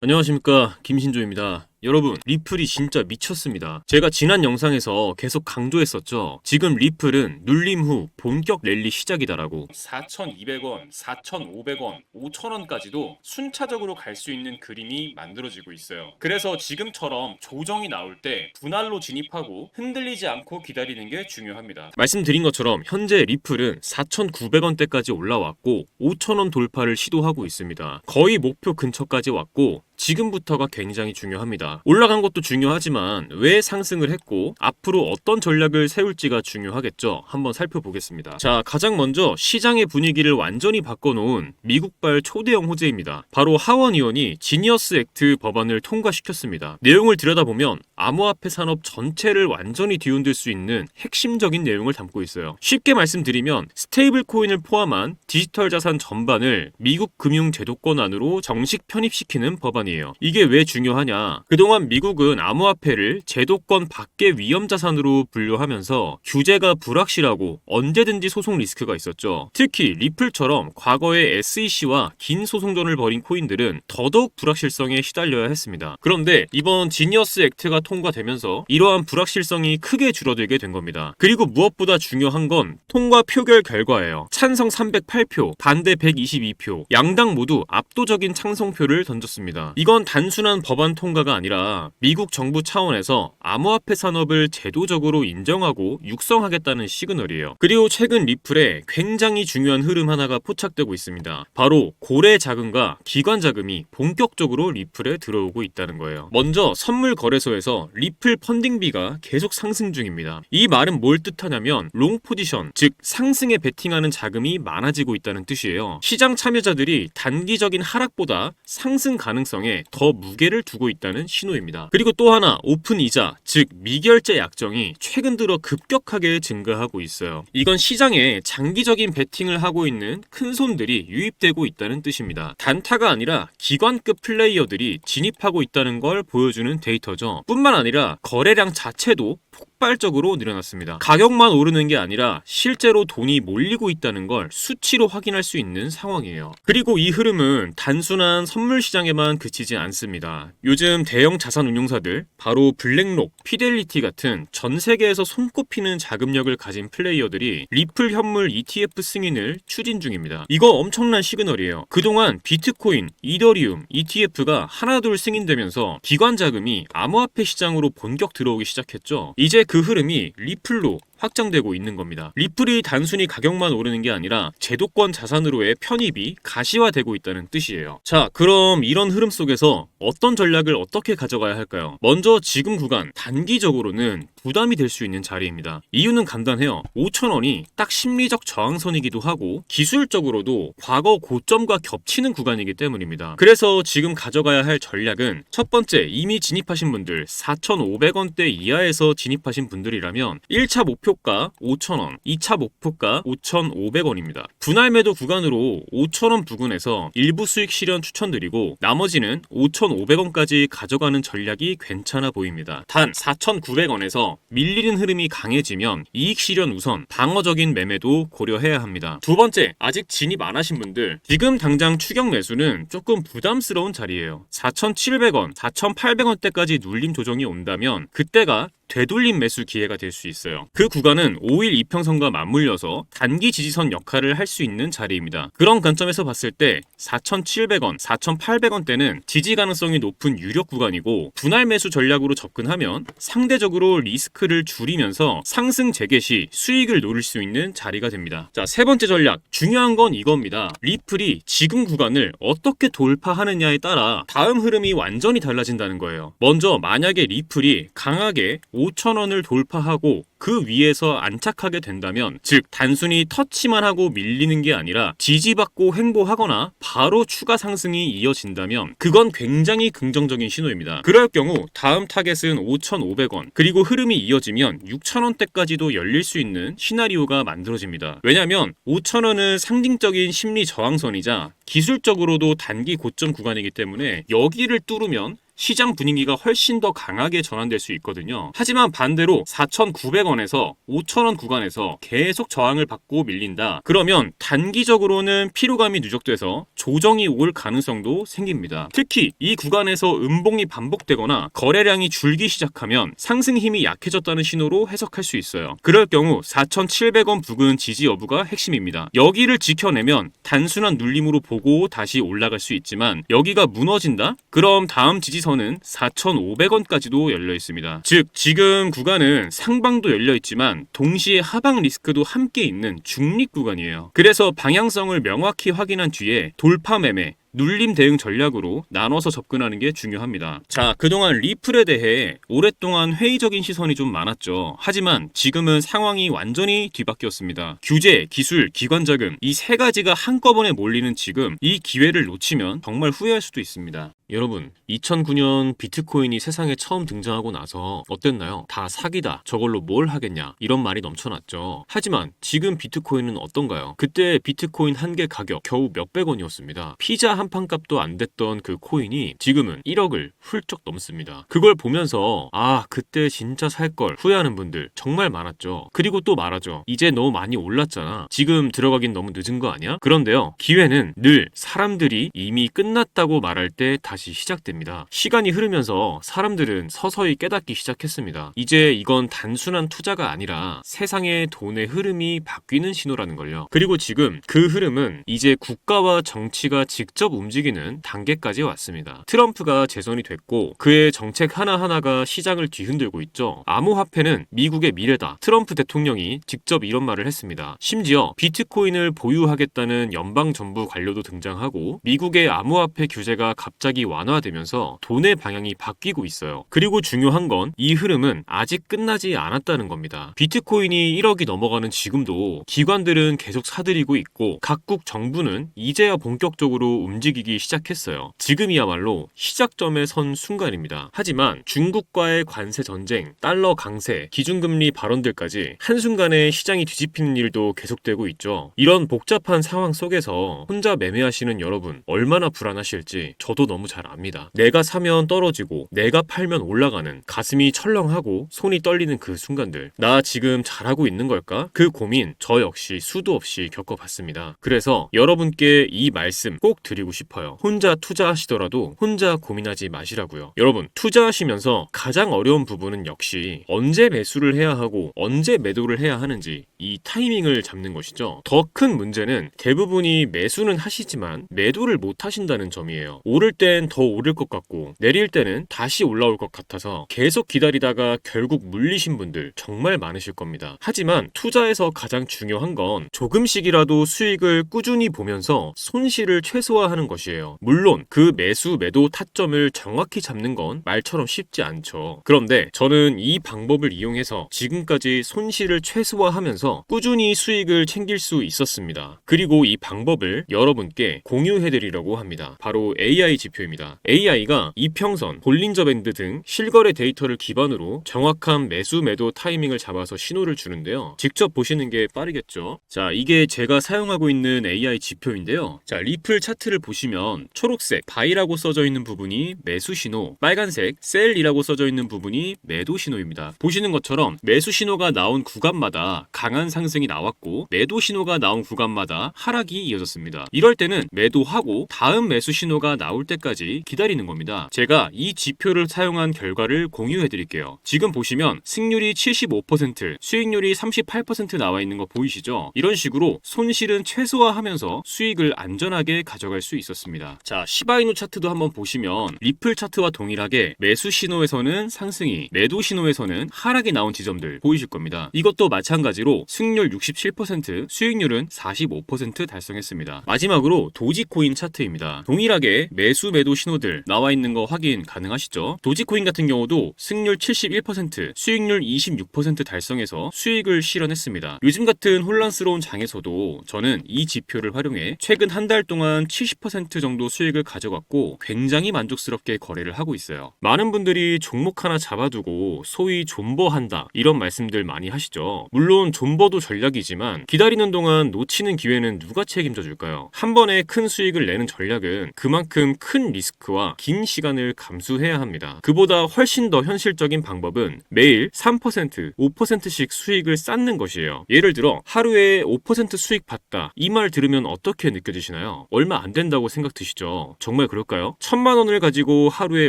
안녕하십니까, 김신조입니다. 여러분, 리플이 진짜 미쳤습니다. 제가 지난 영상에서 계속 강조했었죠. 지금 리플은 눌림 후 본격 랠리 시작이다라고. 4,200원, 4,500원, 5,000원까지도 순차적으로 갈 수 있는 그림이 만들어지고 있어요. 그래서 지금처럼 조정이 나올 때 분할로 진입하고 흔들리지 않고 기다리는 게 중요합니다. 말씀드린 것처럼 현재 리플은 4,900원대까지 올라왔고 5,000원 돌파를 시도하고 있습니다. 거의 목표 근처까지 왔고 지금부터가 굉장히 중요합니다. 올라간 것도 중요하지만 왜 상승을 했고 앞으로 어떤 전략을 세울지가 중요하겠죠. 한번 살펴보겠습니다. 자, 가장 먼저 시장의 분위기를 완전히 바꿔놓은 미국발 초대형 호재입니다. 바로 하원 의원이 지니어스 액트 법안을 통과시켰습니다. 내용을 들여다보면 암호화폐 산업 전체를 완전히 뒤흔들 수 있는 핵심적인 내용을 담고 있어요. 쉽게 말씀드리면 스테이블 코인을 포함한 디지털 자산 전반을 미국 금융 제도권 안으로 정식 편입시키는 법안이에요. 이게 왜 중요하냐? 그동안 미국은 암호화폐를 제도권 밖의 위험자산으로 분류하면서 규제가 불확실하고 언제든지 소송 리스크가 있었죠. 특히 리플처럼 과거에 SEC와 긴 소송전을 벌인 코인들은 더더욱 불확실성에 시달려야 했습니다. 그런데 이번 지니어스 액트가 통과되면서 이러한 불확실성이 크게 줄어들게 된 겁니다. 그리고 무엇보다 중요한 건 통과 표결 결과예요. 찬성 308표, 반대 122표, 양당 모두 압도적인 찬성표를 던졌습니다. 이건 단순한 법안 통과가 아니라 미국 정부 차원에서 암호화폐 산업을 제도적으로 인정하고 육성하겠다는 시그널이에요. 그리고 최근 리플에 굉장히 중요한 흐름 하나가 포착되고 있습니다. 바로 고래 자금과 기관 자금이 본격적으로 리플에 들어오고 있다는 거예요. 먼저 선물 거래소에서 리플 펀딩비가 계속 상승 중입니다. 이 말은 뭘 뜻하냐면 롱 포지션, 즉 상승에 베팅하는 자금이 많아지고 있다는 뜻이에요. 시장 참여자들이 단기적인 하락보다 상승 가능성에 더 무게를 두고 있다는 신호입니다. 그리고 또 하나, 오픈 이자, 즉 미결제 약정이 최근 들어 급격하게 증가하고 있어요. 이건 시장에 장기적인 베팅을 하고 있는 큰 손들이 유입되고 있다는 뜻입니다. 단타가 아니라 기관급 플레이어들이 진입하고 있다는 걸 보여주는 데이터죠. 뿐만 아니라 거래량 자체도 폭발적으로 늘어났습니다. 가격만 오르는 게 아니라 실제로 돈이 몰리고 있다는 걸 수치로 확인할 수 있는 상황이에요. 그리고 이 흐름은 단순한 선물 시장에만 그치지 않습니다. 요즘 대형 자산 운용사들, 바로 블랙록, 피델리티 같은 전 세계에서 손꼽히는 자금력을 가진 플레이어들이 리플 현물 ETF 승인을 추진 중입니다. 이거 엄청난 시그널이에요. 그동안 비트코인, 이더리움, ETF가 하나둘 승인되면서 기관 자금이 암호화폐 시장으로 본격 들어오기 시작했죠. 이제 그 흐름이 리플로 확장되고 있는 겁니다. 리플이 단순히 가격만 오르는 게 아니라 제도권 자산으로의 편입이 가시화되고 있다는 뜻이에요. 자, 그럼 이런 흐름 속에서 어떤 전략을 어떻게 가져가야 할까요? 먼저 지금 구간 단기적으로는 부담이 될 수 있는 자리입니다. 이유는 간단해요. 5,000원이 딱 심리적 저항선이기도 하고 기술적으로도 과거 고점과 겹치는 구간이기 때문입니다. 그래서 지금 가져가야 할 전략은 첫 번째, 이미 진입하신 분들 4,500원대 이하에서 진입하신 분들이라면 1차 목표가 5,000원, 2차 목표가 5,500원입니다. 분할 매도 구간으로 5,000원 부근에서 일부 수익 실현 추천드리고 나머지는 5,500원까지 가져가는 전략이 괜찮아 보입니다. 단 4,900원에서 밀리는 흐름이 강해지면 이익 실현 우선, 방어적인 매매도 고려해야 합니다. 두 번째, 아직 진입 안 하신 분들, 지금 당장 추격 매수는 조금 부담스러운 자리예요. 4,700원, 4,800원대까지 눌림 조정이 온다면 그때가 되돌림 매수 기회가 될 수 있어요. 그 구간은 5일 이평선과 맞물려서 단기 지지선 역할을 할 수 있는 자리입니다. 그런 관점에서 봤을 때 4,700원, 4,800원대는 지지 가능성이 높은 유력 구간이고 분할 매수 전략으로 접근하면 상대적으로 리스크를 줄이면서 상승 재개 시 수익을 노릴 수 있는 자리가 됩니다. 자, 세 번째 전략, 중요한 건 이겁니다. 리플이 지금 구간을 어떻게 돌파하느냐에 따라 다음 흐름이 완전히 달라진다는 거예요. 먼저 만약에 리플이 강하게 5,000원을 돌파하고 그 위에서 안착하게 된다면, 즉 단순히 터치만 하고 밀리는 게 아니라 지지받고 횡보하거나 바로 추가 상승이 이어진다면 그건 굉장히 긍정적인 신호입니다. 그럴 경우 다음 타겟은 5,500원, 그리고 흐름이 이어지면 6,000원대까지도 열릴 수 있는 시나리오가 만들어집니다. 왜냐하면 5,000원은 상징적인 심리 저항선이자 기술적으로도 단기 고점 구간이기 때문에 여기를 뚫으면 시장 분위기가 훨씬 더 강하게 전환될 수 있거든요. 하지만 반대로 4,900원에서 5,000원 구간에서 계속 저항을 받고 밀린다. 그러면 단기적으로는 피로감이 누적돼서 조정이 올 가능성도 생깁니다. 특히 이 구간에서 음봉이 반복되거나 거래량이 줄기 시작하면 상승 힘이 약해졌다는 신호로 해석할 수 있어요. 그럴 경우 4,700원 부근 지지 여부가 핵심입니다. 여기를 지켜내면 단순한 눌림으로 보고 다시 올라갈 수 있지만 여기가 무너진다? 그럼 다음 지지선은 4,500원까지도 열려 있습니다. 즉 지금 구간은 상방도 열려 있지만 동시에 하방 리스크도 함께 있는 중립 구간이에요. 그래서 방향성을 명확히 확인한 뒤에 돌파 매매, 눌림 대응 전략으로 나눠서 접근하는 게 중요합니다. 자, 그동안 리플에 대해 오랫동안 회의적인 시선이 좀 많았죠. 하지만 지금은 상황이 완전히 뒤바뀌었습니다. 규제, 기술, 기관 자금 이 세 가지가 한꺼번에 몰리는 지금 이 기회를 놓치면 정말 후회할 수도 있습니다. 여러분, 2009년 비트코인이 세상에 처음 등장하고 나서 어땠나요? 다 사기다. 저걸로 뭘 하겠냐. 이런 말이 넘쳐났죠. 하지만 지금 비트코인은 어떤가요? 그때 비트코인 한 개 가격 겨우 몇백 원이었습니다. 피자 한 판 값도 안 됐던 그 코인이 지금은 1억을 훌쩍 넘습니다. 그걸 보면서 아, 그때 진짜 살 걸 후회하는 분들 정말 많았죠. 그리고 또 말하죠. 이제 너무 많이 올랐잖아. 지금 들어가긴 너무 늦은 거 아니야? 그런데요. 기회는 늘 사람들이 이미 끝났다고 말할 때 다시 시작됩니다. 시간이 흐르면서 사람들은 서서히 깨닫기 시작했습니다. 이제 이건 단순한 투자가 아니라 세상의 돈의 흐름이 바뀌는 신호라는 걸요. 그리고 지금 그 흐름은 이제 국가와 정치가 직접 움직이는 단계까지 왔습니다. 트럼프가 재선이 됐고 그의 정책 하나하나가 시장을 뒤흔들고 있죠. 암호화폐는 미국의 미래다. 트럼프 대통령이 직접 이런 말을 했습니다. 심지어 비트코인을 보유하겠다는 연방정부 관료도 등장하고 미국의 암호화폐 규제가 갑자기 완화되면서 돈의 방향이 바뀌고 있어요. 그리고 중요한 건 이 흐름은 아직 끝나지 않았다는 겁니다. 비트코인이 1억이 넘어가는 지금도 기관들은 계속 사들이고 있고 각국 정부는 이제야 본격적으로 움직이기 시작했어요. 지금이야말로 시작점에 선 순간입니다. 하지만 중국과의 관세 전쟁, 달러 강세, 기준금리 발언들까지 한순간에 시장이 뒤집히는 일도 계속되고 있죠. 이런 복잡한 상황 속에서 혼자 매매하시는 여러분 얼마나 불안하실지 저도 너무 잘 압니다. 내가 사면 떨어지고 내가 팔면 올라가는 가슴이 철렁하고 손이 떨리는 그 순간들. 나 지금 잘하고 있는 걸까? 그 고민 저 역시 수도 없이 겪어봤습니다. 그래서 여러분께 이 말씀 꼭 드리고 싶어요. 혼자 투자하시더라도 혼자 고민하지 마시라고요. 여러분, 투자하시면서 가장 어려운 부분은 역시 언제 매수를 해야 하고 언제 매도를 해야 하는지 이 타이밍을 잡는 것이죠. 더 큰 문제는 대부분이 매수는 하시지만 매도를 못 하신다는 점이에요. 오를 땐 더 오를 것 같고 내릴 때는 다시 올라올 것 같아서 계속 기다리다가 결국 물리신 분들 정말 많으실 겁니다. 하지만 투자에서 가장 중요한 건 조금씩이라도 수익을 꾸준히 보면서 손실을 최소화하는 것이에요. 물론 그 매수 매도 타점을 정확히 잡는 건 말처럼 쉽지 않죠. 그런데 저는 이 방법을 이용해서 지금까지 손실을 최소화하면서 꾸준히 수익을 챙길 수 있었습니다. 그리고 이 방법을 여러분께 공유해드리려고 합니다. 바로 AI 지표입니다. AI가 이평선, 볼린저 밴드 등 실거래 데이터를 기반으로 정확한 매수 매도 타이밍을 잡아서 신호를 주는데요. 직접 보시는 게 빠르겠죠. 자, 이게 제가 사용하고 있는 AI 지표인데요. 자, 리플 차트를 보시면 초록색 바이라고 써져 있는 부분이 매수 신호, 빨간색 셀이라고 써져 있는 부분이 매도 신호입니다. 보시는 것처럼 매수 신호가 나온 구간마다 강한 상승이 나왔고 매도 신호가 나온 구간마다 하락이 이어졌습니다. 이럴 때는 매도하고 다음 매수 신호가 나올 때까지 기다리는 겁니다. 제가 이 지표를 사용한 결과를 공유해 드릴게요. 지금 보시면 승률이 75%, 수익률이 38% 나와 있는 거 보이시죠? 이런 식으로 손실은 최소화하면서 수익을 안전하게 가져갈 수 있었습니다. 자, 시바이누 차트도 한번 보시면 리플 차트와 동일하게 매수 신호에서는 상승이, 매도 신호에서는 하락이 나온 지점들 보이실 겁니다. 이것도 마찬가지로 승률 67%, 수익률은 45% 달성했습니다. 마지막으로 도지코인 차트입니다. 동일하게 매수 매도 신호들 나와 있는 거 확인 가능하시죠? 도지코인 같은 경우도 승률 71%, 수익률 26% 달성해서 수익을 실현했습니다. 요즘 같은 혼란스러운 장에서도 저는 이 지표를 활용해 최근 한 달 동안 70% 정도 수익을 가져갔고 굉장히 만족스럽게 거래를 하고 있어요. 많은 분들이 종목 하나 잡아두고 소위 존버한다 이런 말씀들 많이 하시죠. 물론 존버도 전략이지만 기다리는 동안 놓치는 기회는 누가 책임져 줄까요? 한 번에 큰 수익을 내는 전략은 그만큼 큰 리스크와 긴 시간을 감수해야 합니다. 그보다 훨씬 더 현실적인 방법은 매일 3%, 5%씩 수익을 쌓는 것이에요. 예를 들어 하루에 5% 수익 봤다. 이 말 들으면 어떻게 느껴지시나요? 얼마 안 된다고 생각 드시죠? 정말 그럴까요? 1,000만 원을 가지고 하루에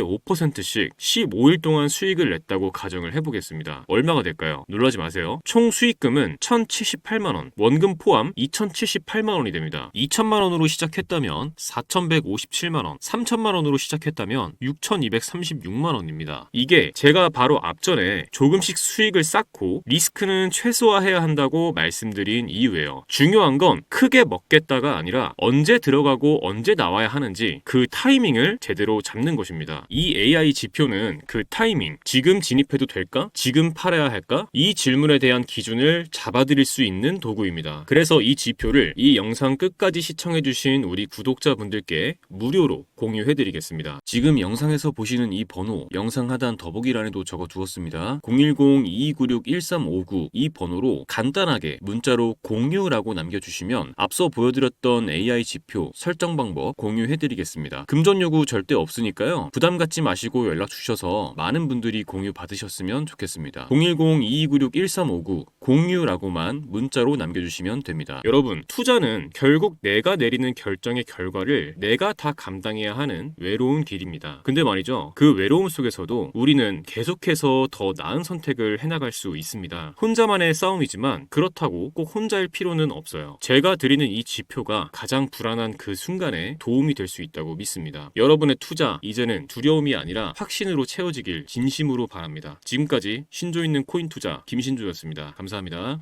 5%씩 15일 동안 수익을 냈다고 가정을 해보겠습니다. 얼마가 될까요? 놀라지 마세요. 총 수익금은 1,078만 원, 원금 포함 2,078만 원이 됩니다. 2,000만 원으로 시작했다면 4,157만 원, 3,000만 원으로 시작했다면 6,236만 원입니다. 이게 제가 바로 앞전에 조금씩 수익을 쌓고 리스크는 최소화해야 한다고 말씀드린 이유예요. 중요한 건 크게 먹겠다가 아니라 언제 들어가고 언제 나와야 하는지 그 타이밍을 제대로 잡는 것입니다. 이 AI 지표는 그 타이밍, 지금 진입해도 될까? 지금 팔아야 할까? 이 질문에 대한 기준을 잡아드릴 수 있는 도구입니다. 그래서 이 지표를 이 영상 끝까지 시청해주신 우리 구독자분들께 무료로 공유해드리겠습니다. 지금 영상에서 보시는 이 번호, 영상 하단 더보기란에도 적어두었습니다. 010-2296-1359 이 번호로 간단하게 문자로 공유라고 남겨주시면 앞서 보여드렸던 AI 지표 설정 방법 공유해드리겠습니다. 금전 요구 절대 없으니까요. 부담 갖지 마시고 연락 주셔서 많은 분들이 공유 받으셨으면 좋겠습니다. 010-2296-1359 공유라고만 문자로 남겨주시면 됩니다. 여러분, 투자는 결국 내가 내리는 결정의 결과를 내가 다 감당해야 하는 외로운 길입니다. 근데 말이죠, 그 외로움 속에서도 우리는 계속해서 더 나은 선택을 해나갈 수 있습니다. 혼자만의 싸움이지만 그렇다고 꼭 혼자일 필요는 없어요. 제가 드리는 이 지표가 가장 불안한 그 순간에 도움이 될 수 있다고 믿습니다. 여러분의 투자, 이제는 두려움이 아니라 확신으로 채워지길 진심으로 바랍니다. 지금까지 신조 있는 코인 투자 김신조였습니다. 감사합니다.